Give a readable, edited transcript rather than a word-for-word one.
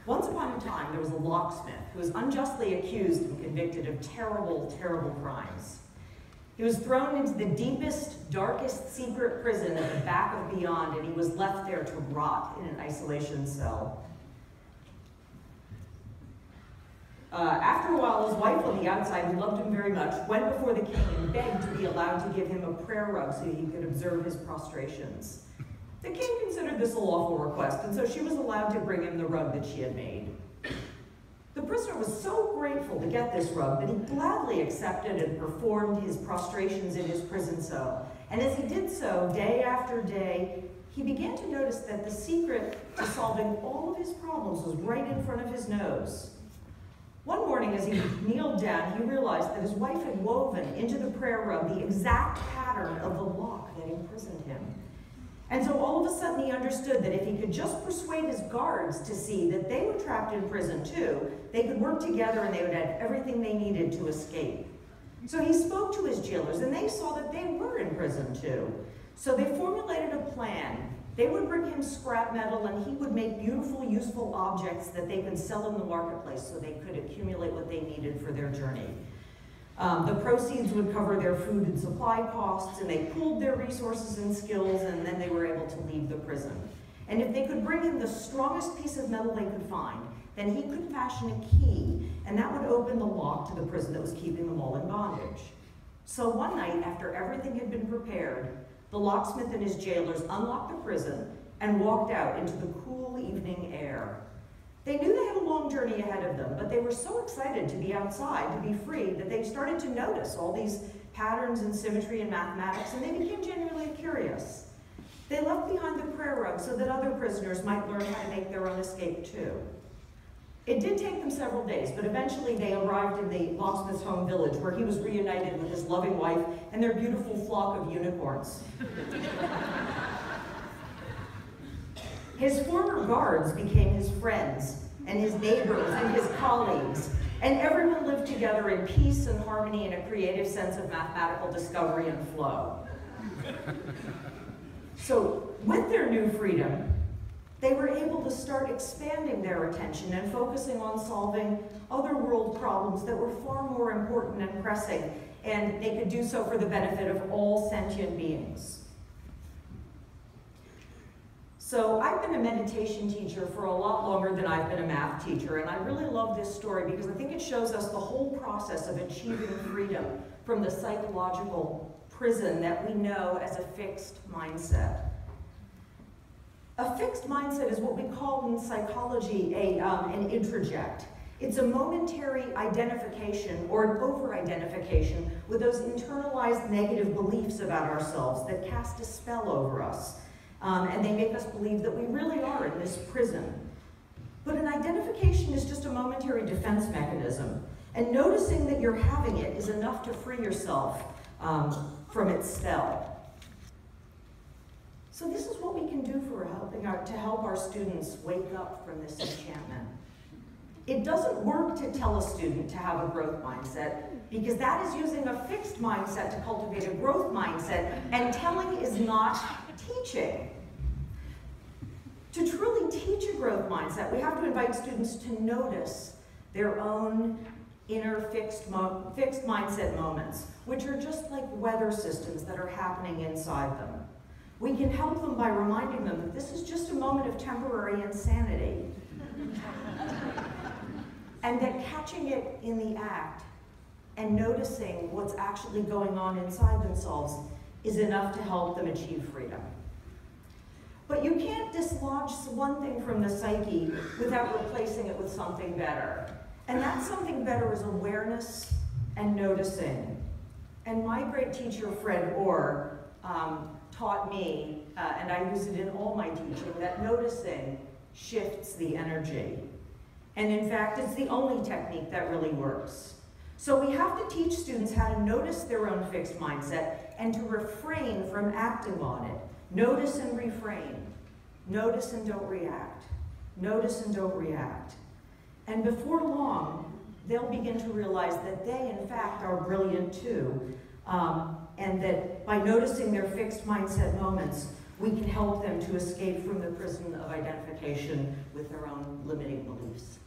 Once upon a time, there was a locksmith who was unjustly accused and convicted of terrible, terrible crimes. He was thrown into the deepest, darkest secret prison at the back of Beyond, and he was left there to rot in an isolation cell. After a while, his wife on the outside, who loved him very much, went before the king and begged to be allowed to give him a prayer rug so he could observe his prostrations. The king considered this a lawful request, and so she was allowed to bring him the rug that she had made. The prisoner was so grateful to get this rug that he gladly accepted and performed his prostrations in his prison cell. And as he did so, day after day, he began to notice that the secret to solving all of his problems was right in front of his nose. One morning, as he kneeled down, he realized that his wife had woven into the prayer rug the exact pattern of the lock that imprisoned him. And so all of a sudden he understood that if he could just persuade his guards to see that they were trapped in prison too, they could work together and they would have everything they needed to escape. So he spoke to his jailers and they saw that they were in prison too. So they formulated a plan. They would bring him scrap metal and he would make beautiful, useful objects that they could sell in the marketplace so they could accumulate what they needed for their journey. The proceeds would cover their food and supply costs, and they pooled their resources and skills, and then they were able to leave the prison. And if they could bring him the strongest piece of metal they could find, then he could fashion a key, and that would open the lock to the prison that was keeping them all in bondage. So one night, after everything had been prepared, the locksmith and his jailers unlocked the prison and walked out into the cool evening air. They knew they had a long journey ahead of them, but they were so excited to be outside, to be free, that they started to notice all these patterns and symmetry in mathematics, and they became genuinely curious. They left behind the prayer rug so that other prisoners might learn how to make their own escape too. It did take them several days, but eventually they arrived in the locksmith's home village, where he was reunited with his loving wife and their beautiful flock of unicorns. His former guards became his friends, and his neighbors and his colleagues, and everyone lived together in peace and harmony and a creative sense of mathematical discovery and flow. So, with their new freedom, they were able to start expanding their attention and focusing on solving other world problems that were far more important and pressing, and they could do so for the benefit of all sentient beings. So I've been a meditation teacher for a lot longer than I've been a math teacher, and I really love this story because I think it shows us the whole process of achieving freedom from the psychological prison that we know as a fixed mindset. A fixed mindset is what we call in psychology an introject. It's a momentary identification or an over-identification with those internalized negative beliefs about ourselves that cast a spell over us. And they make us believe that we really are in this prison. But an identification is just a momentary defense mechanism. And noticing that you're having it is enough to free yourself from its spell. So this is what we can do to help our students wake up from this enchantment. It doesn't work to tell a student to have a growth mindset, because that is using a fixed mindset to cultivate a growth mindset, and telling is not teaching. To truly teach a growth mindset, we have to invite students to notice their own inner fixed mindset moments, which are just like weather systems that are happening inside them. We can help them by reminding them that this is just a moment of temporary insanity, and that catching it in the act and noticing what's actually going on inside themselves is enough to help them achieve freedom. But you can't dislodge one thing from the psyche without replacing it with something better. And that something better is awareness and noticing. And my great teacher, Fred Orr, taught me, and I use it in all my teaching, that noticing shifts the energy. And in fact, it's the only technique that really works. So we have to teach students how to notice their own fixed mindset and to refrain from acting on it. Notice and refrain. Notice and don't react. Notice and don't react. And before long, they'll begin to realize that they, in fact, are brilliant too. And that by noticing their fixed mindset moments, we can help them to escape from the prison of identification with their own limiting beliefs.